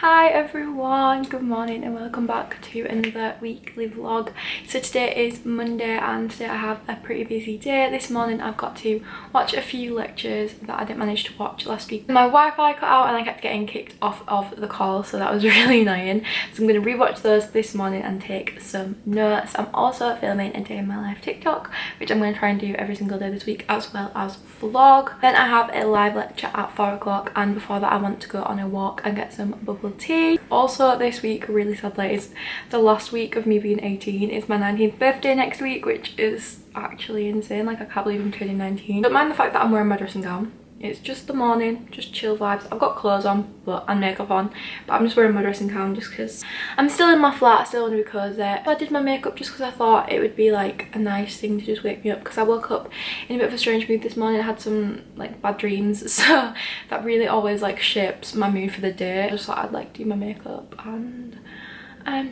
Hi everyone, good morning and welcome back to another weekly vlog. So today is Monday and today I have a pretty busy day. This morning I've got to watch a few lectures that I didn't manage to watch last week. My Wi-Fi cut out and I kept getting kicked off of the call, so that was really annoying. So I'm going to rewatch those this morning and take some notes. I'm also filming a day in my life TikTok, which I'm going to try and do every single day this week, as well as vlog. Then I have a live lecture at 4 o'clock, and before that I want to go on a walk and get some bubble tea. Also this week, really sadly, is the last week of me being 18. It's my 19th birthday next week, which is actually insane. Like, I can't believe I'm turning 19. Don't mind the fact that I'm wearing my dressing gown. It's just the morning, just chill vibes. I've got clothes on and makeup on, but I'm just wearing my dressing gown just because I'm still in my flat. I still want to be cozy. I did my makeup just because I thought it would be like a nice thing to just wake me up, because I woke up in a bit of a strange mood this morning. I had some like bad dreams, so that really always like shapes my mood for the day. I just thought I'd like do my makeup and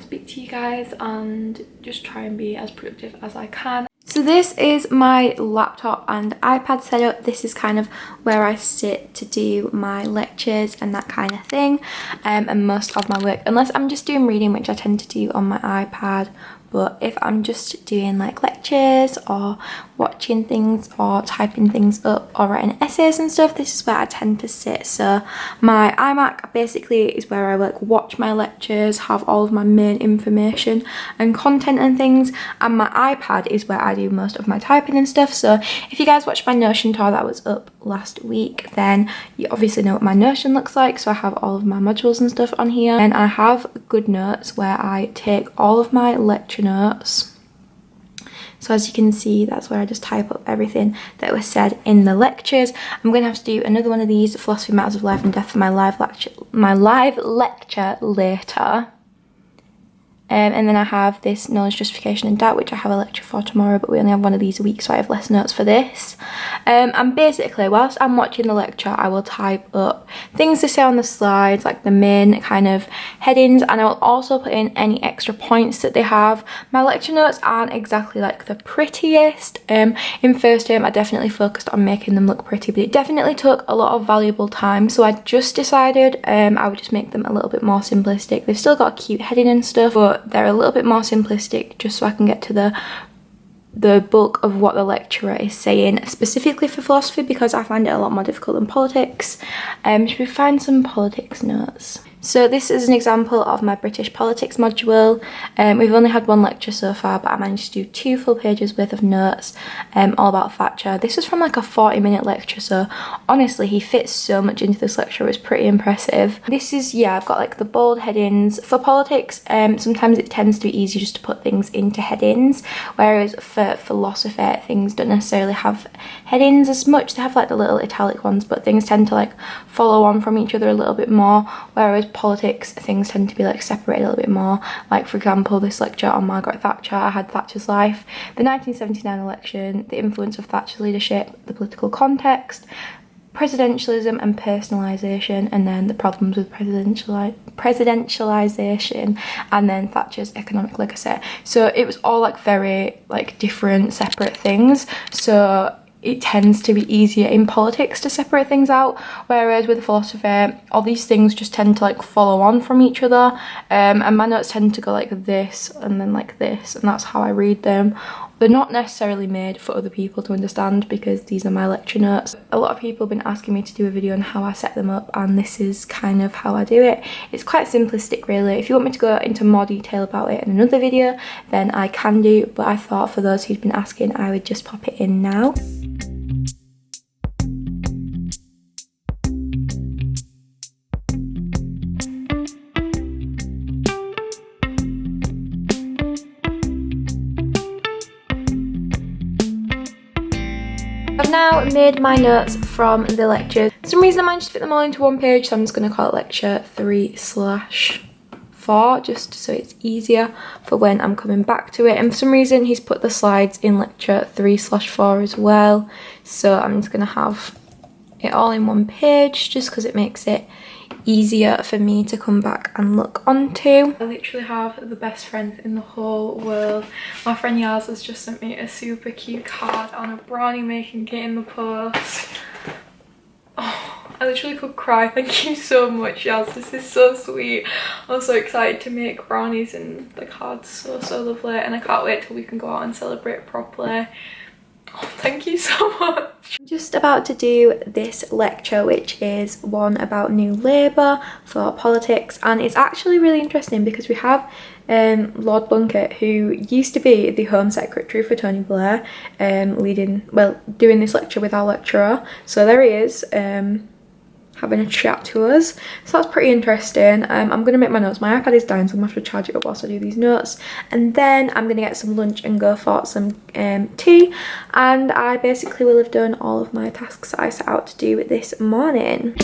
speak to you guys and just try and be as productive as I can. So this is my laptop and iPad setup. This is kind of where I sit to do my lectures and that kind of thing, and most of my work, unless I'm just doing reading, which I tend to do on my iPad. But if I'm just doing like lectures or watching things or typing things up or writing essays and stuff, this is where I tend to sit. So my iMac basically is where I like watch my lectures, have all of my main information and content and things, and my iPad is where I do most of my typing and stuff. So if you guys watched my Notion tour that was up last week, then you obviously know what my Notion looks like. So I have all of my modules and stuff on here, and I have Good Notes where I take all of my lecture notes. So as you can see, that's where I just type up everything that was said in the lectures. I'm going to have to do another one of these, Philosophy Matters of Life and Death, for my live lecture later. And then I have this Knowledge, Justification and Doubt, which I have a lecture for tomorrow, but we only have one of these a week, so I have less notes for this. And basically, whilst I'm watching the lecture, I will type up things to say on the slides, like the main kind of headings, and I will also put in any extra points that they have. My lecture notes aren't exactly like the prettiest. In first term, I definitely focused on making them look pretty, but it definitely took a lot of valuable time, so I just decided I would just make them a little bit more simplistic. They've still got a cute heading and stuff, but they're a little bit more simplistic, just so I can get to the bulk of what the lecturer is saying, specifically for philosophy, because I find it a lot more difficult than politics. Should we find some politics notes? So this is an example of my British politics module. We've only had one lecture so far, but I managed to do 2 full pages worth of notes all about Thatcher. This was from like a 40-minute lecture, so honestly he fits so much into this lecture. It was pretty impressive. This is, yeah, I've got like the bold headings. For politics, sometimes it tends to be easier just to put things into headings, whereas for philosophy things don't necessarily have headings as much. They have like the little italic ones, but things tend to like follow on from each other a little bit more, whereas politics things tend to be like separated a little bit more. Like for example, this lecture on Margaret Thatcher, I had Thatcher's life, the 1979 election, the influence of Thatcher's leadership, the political context, presidentialism and personalisation, and then the problems with presidentialisation, and then Thatcher's economic legacy. So it was all like very like different separate things, so it tends to be easier in politics to separate things out, whereas with philosophy all these things just tend to like follow on from each other, and my notes tend to go like this and then like this, and that's how I read them. They're not necessarily made for other people to understand, because these are my lecture notes. A lot of people have been asking me to do a video on how I set them up, and this is kind of how I do it. It's quite simplistic really. If you want me to go into more detail about it in another video, then I can do, but I thought for those who've been asking, I would just pop it in now. I've now made my notes from the lecture. For some reason I managed to fit them all into one page, so I'm just going to call it lecture 3/4, just so it's easier for when I'm coming back to it. And for some reason he's put the slides in lecture 3/4 as well, so I'm just going to have it all in one page just because it makes it easier for me to come back and look onto. I literally have the best friend in the whole world. My friend Yaz has just sent me a super cute card on a brownie making kit in the post. Oh, I literally could cry. Thank you so much, Yaz. This is so sweet. I'm so excited to make brownies, and the card's so lovely, and I can't wait till we can go out and celebrate properly. Oh, thank you so much. I'm just about to do this lecture, which is one about New Labour for politics, and it's actually really interesting because we have Lord Blunkett, who used to be the Home Secretary for Tony Blair, doing this lecture with our lecturer. So there he is, having a chat to us, so that's pretty interesting. I'm gonna make my notes. My iPad is dying, so I'm gonna have to charge it up whilst I do these notes, and then I'm gonna get some lunch and go for some tea, and I basically will have done all of my tasks that I set out to do this morning.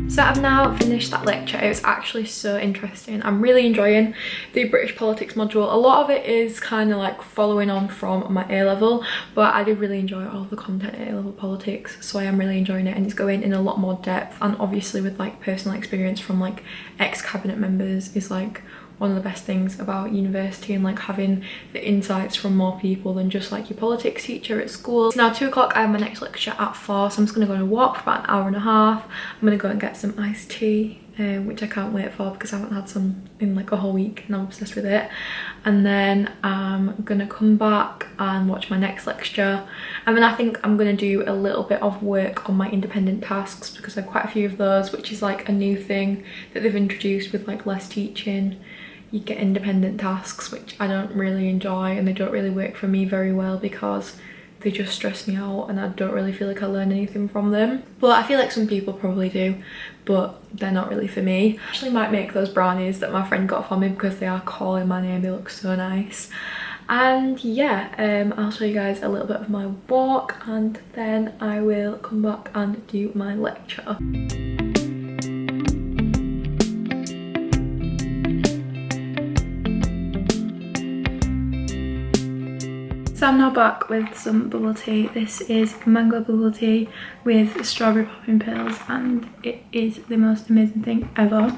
So I've now finished that lecture. It was actually so interesting. I'm really enjoying the British politics module. A lot of it is kind of like following on from my A-level, but I did really enjoy all the content at A-level politics, so I am really enjoying it, and it's going in a lot more depth, and obviously with like personal experience from like ex-cabinet members is like one of the best things about university, and like having the insights from more people than just like your politics teacher at school. It's now 2 o'clock. I have my next lecture at 4, so I'm just going to go on a walk for about an hour and a half. I'm going to go and get some iced tea, which I can't wait for because I haven't had some in like a whole week and I'm obsessed with it. And then I'm gonna come back and watch my next lecture, and then I think I'm gonna do a little bit of work on my independent tasks because I have quite a few of those, which is like a new thing that they've introduced with like less teaching. You get independent tasks, which I don't really enjoy, and they don't really work for me very well because they just stress me out and I don't really feel like I learn anything from them. But I feel like some people probably do, but they're not really for me. I actually might make those brownies that my friend got for me because they are calling my name. They look so nice. And yeah, I'll show you guys a little bit of my walk, and then I will come back and do my lecture. So I'm now back with some bubble tea. This is mango bubble tea with strawberry popping pills, and it is the most amazing thing ever.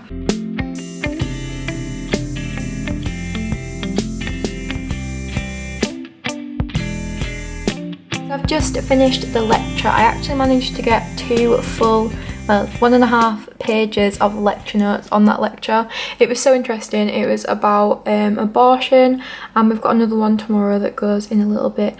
So I've just finished the lecture. I actually managed to get 2 full, well, 1.5 pages of lecture notes on that lecture. It was so interesting. It was about abortion, and we've got another one tomorrow that goes in a little bit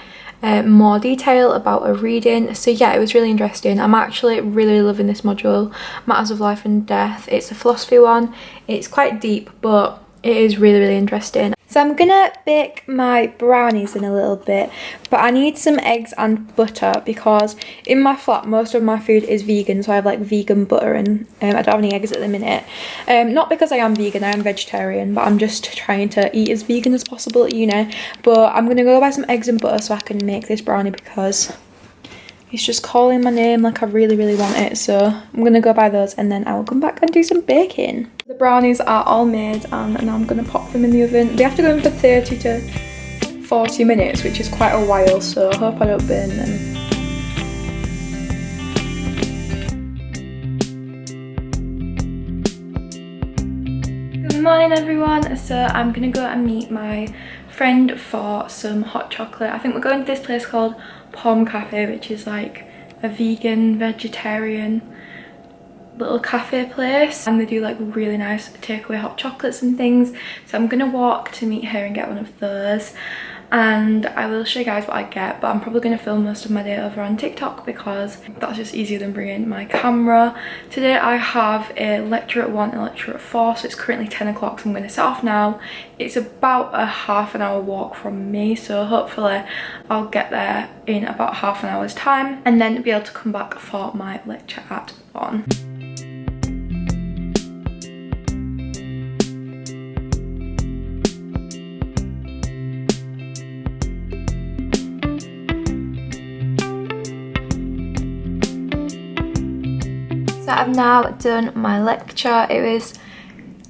more detail about a reading. So yeah, it was really interesting. I'm actually really loving this module, Matters of Life and Death. It's a philosophy one. It's quite deep, but it is really interesting. So I'm gonna bake my brownies in a little bit, but I need some eggs and butter because in my flat most of my food is vegan, so I have like vegan butter, and I don't have any eggs at the minute. Not because I am vegan, I am vegetarian, but I'm just trying to eat as vegan as possible at uni. But I'm gonna go buy some eggs and butter so I can make this brownie because it's just calling my name like I really want it. So I'm gonna go buy those and then I will come back and do some baking. The brownies are all made, and now I'm gonna pop them in the oven. They have to go in for 30 to 40 minutes, which is quite a while, so I hope I don't burn them. Good morning everyone. So I'm gonna go and meet my friend for some hot chocolate. I think we're going to this place called Pom Cafe, which is like a vegan, vegetarian little cafe place, and they do like really nice takeaway hot chocolates and things. So I'm gonna walk to meet her and get one of those, and I will show you guys what I get, but I'm probably going to film most of my day over on TikTok because that's just easier than bringing my camera. Today I have a lecture at 1 and a lecture at 4, so it's currently 10 o'clock, so I'm going to set off now. It's about a half an hour walk from me, so hopefully I'll get there in about half an hour's time and then be able to come back for my lecture at 1. I've now done my lecture. It was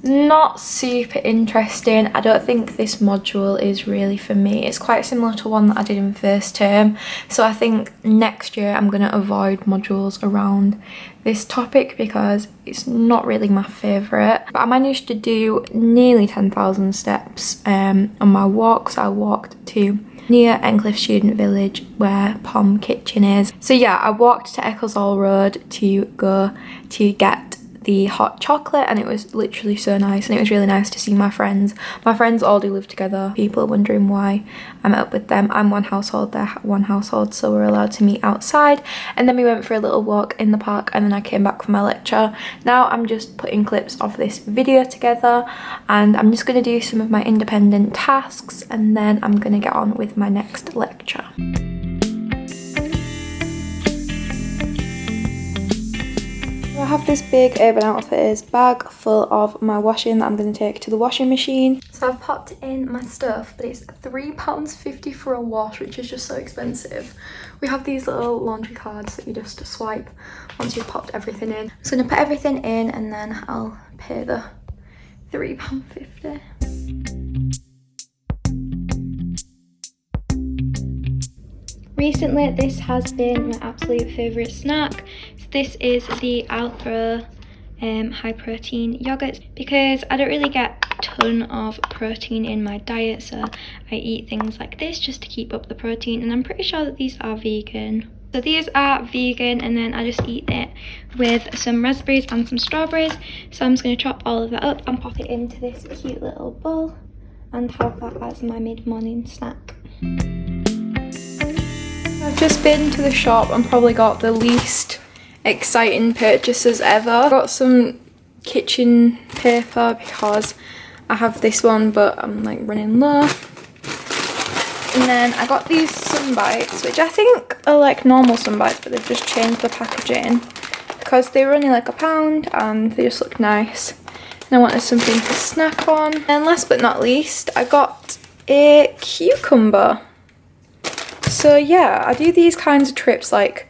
not super interesting. I don't think this module is really for me. It's quite similar to one that I did in first term, so I think next year I'm going to avoid modules around this topic because it's not really my favourite. But I managed to do nearly 10,000 steps on my walk. So I walked to near Encliffe Student Village where Pom Kitchen is. So yeah, I walked to Ecclesall Road to go to get the hot chocolate, and it was literally so nice, and it was really nice to see my friends. My friends all do live together. People are wondering why I'm up with them. I'm one household, they're one household, so we're allowed to meet outside. And then we went for a little walk in the park, and then I came back for my lecture. Now I'm just putting clips of this video together, and I'm just going to do some of my independent tasks, and then I'm going to get on with my next lecture. I have this big Urban Outfitters bag full of my washing that I'm going to take to the washing machine. So I've popped in my stuff, but it's £3.50 for a wash, which is just so expensive. We have these little laundry cards that you just swipe once you've popped everything in. I'm just going to put everything in and then I'll pay the £3.50. Recently, this has been my absolute favourite snack. So this is the Alpro high protein yogurt, because I don't really get a ton of protein in my diet, so I eat things like this just to keep up the protein, and I'm pretty sure that these are vegan. So these are vegan, and then I just eat it with some raspberries and some strawberries. So I'm just going to chop all of that up and pop it into this cute little bowl and have that as my mid-morning snack. I've just been to the shop and probably got the least exciting purchases ever. I got some kitchen paper because I have this one, but I'm like running low. And then I got these Sunbites, which I think are like normal Sunbites, but they've just changed the packaging because they were only like £1 and they just look nice. And I wanted something to snack on. And last but not least, I got a cucumber. So yeah, I do these kinds of trips like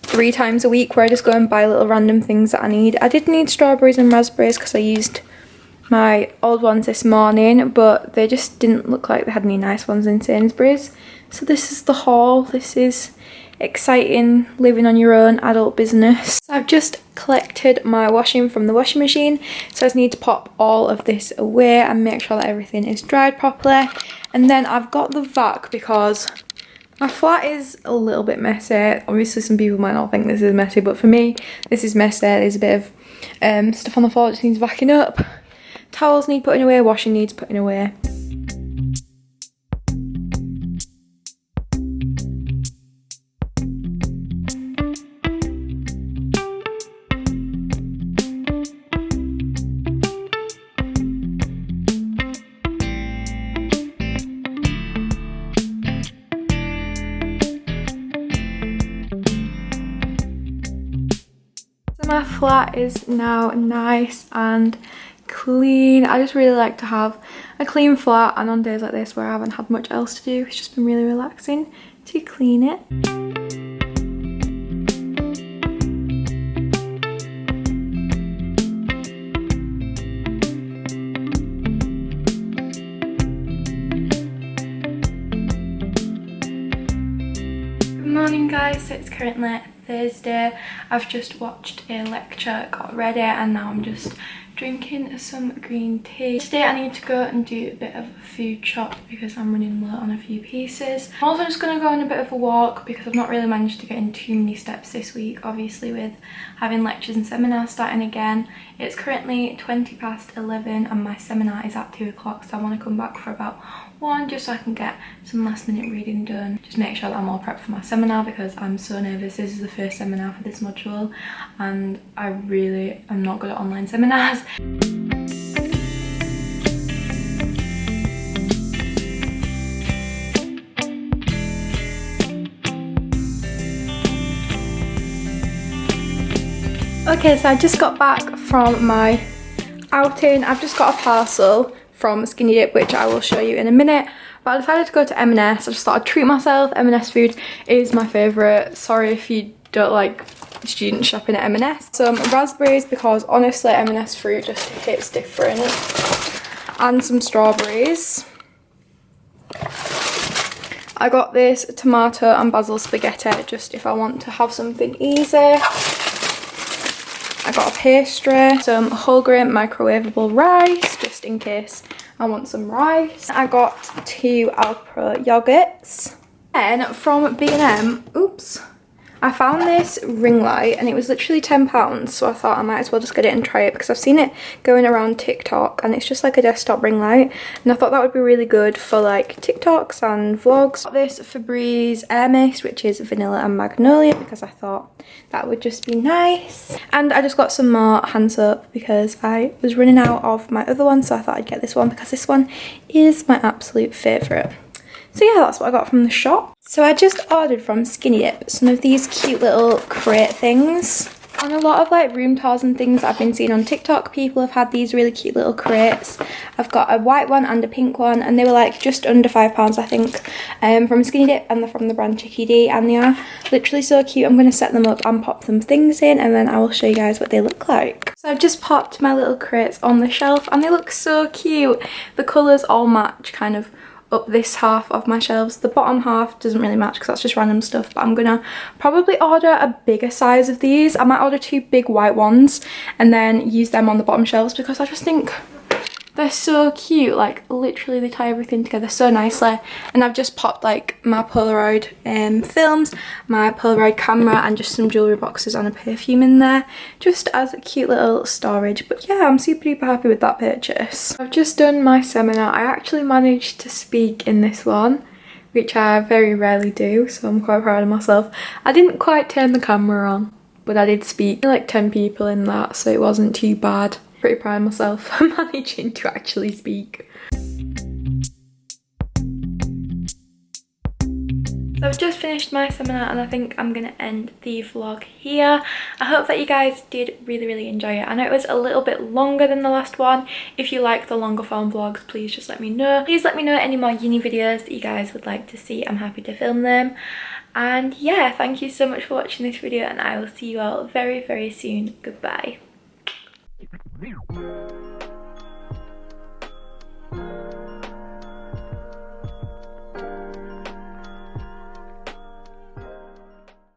3 times a week where I just go and buy little random things that I need. I did need strawberries and raspberries because I used my old ones this morning, but they just didn't look like they had any nice ones in Sainsbury's. So this is the haul. This is exciting, living on your own adult business. So I've just collected my washing from the washing machine, so I just need to pop all of this away and make sure that everything is dried properly. And then I've got the vac because my flat is a little bit messy. Obviously some people might not think this is messy, but for me this is messy. There's a bit of stuff on the floor that just needs vacuuming up. Towels need putting away, washing needs putting away. My flat is now nice and clean. I just really like to have a clean flat, and on days like this where I haven't had much else to do, it's just been really relaxing to clean it. Good morning guys, so it's currently Thursday. I've just watched a lecture, got ready, and now I'm just drinking some green tea. Today I need to go and do a bit of a food shop because I'm running low on a few pieces. I'm also just going to go on a bit of a walk because I've not really managed to get in too many steps this week, obviously with having lectures and seminars starting again. It's currently 11:20 and my seminar is at 2 o'clock, so I want to come back for about 1 just so I can get some last minute reading done. Just make sure that I'm all prepped for my seminar because I'm so nervous. This is the first seminar for this module and I really am not good at online seminars. Okay, so I just got back from my outing. I've just got a parcel from Skinny Dip, which I will show you in a minute. But I decided to go to M&S. I just thought I'd treat myself. M&S food is my favourite. Sorry if you don't like student shopping at M&S. Some raspberries because honestly M&S fruit just hits different. And some strawberries. I got this tomato and basil spaghetti just if I want to have something easy. I got a pastry, some whole grain microwavable rice just in case I want some rice. I got 2 Alpro yogurts. Then from B&M, oops, I found this ring light and it was literally £10, so I thought I might as well just get it and try it because I've seen it going around TikTok and it's just like a desktop ring light and I thought that would be really good for like TikToks and vlogs. Got this Febreze air mist which is vanilla and magnolia because I thought that would just be nice. And I just got some more hand soap because I was running out of my other one, so I thought I'd get this one because this one is my absolute favourite. So yeah, that's what I got from the shop. So I just ordered from Skinny Dip some of these cute little crate things. On a lot of like room tours and things I've been seeing on TikTok, people have had these really cute little crates. I've got a white one and a pink one and they were like just under £5 I think, from Skinny Dip and they're from the brand Chicky D and they are literally so cute. I'm going to set them up and pop some things in and then I will show you guys what they look like. So I've just popped my little crates on the shelf and they look so cute. The colours all match kind of up this half of my shelves. The bottom half doesn't really match because that's just random stuff, but I'm gonna probably order a bigger size of these. I might order 2 big white ones and then use them on the bottom shelves because I just think they're so cute. Like literally they tie everything together so nicely. And I've just popped like my Polaroid films, my Polaroid camera and just some jewellery boxes and a perfume in there just as a cute little storage. But yeah, I'm super duper happy with that purchase. I've just done my seminar. I actually managed to speak in this one, which I very rarely do, so I'm quite proud of myself. I didn't quite turn the camera on, but I did speak to like 10 people in that, so it wasn't too bad. Pretty proud of myself for managing to actually speak. So I've just finished my seminar and I think I'm going to end the vlog here. I hope that you guys did really enjoy it. I know it was a little bit longer than the last one. If you like the longer form vlogs, please just let me know. Please let me know any more uni videos that you guys would like to see. I'm happy to film them. And yeah, thank you so much for watching this video and I will see you all very soon. Goodbye.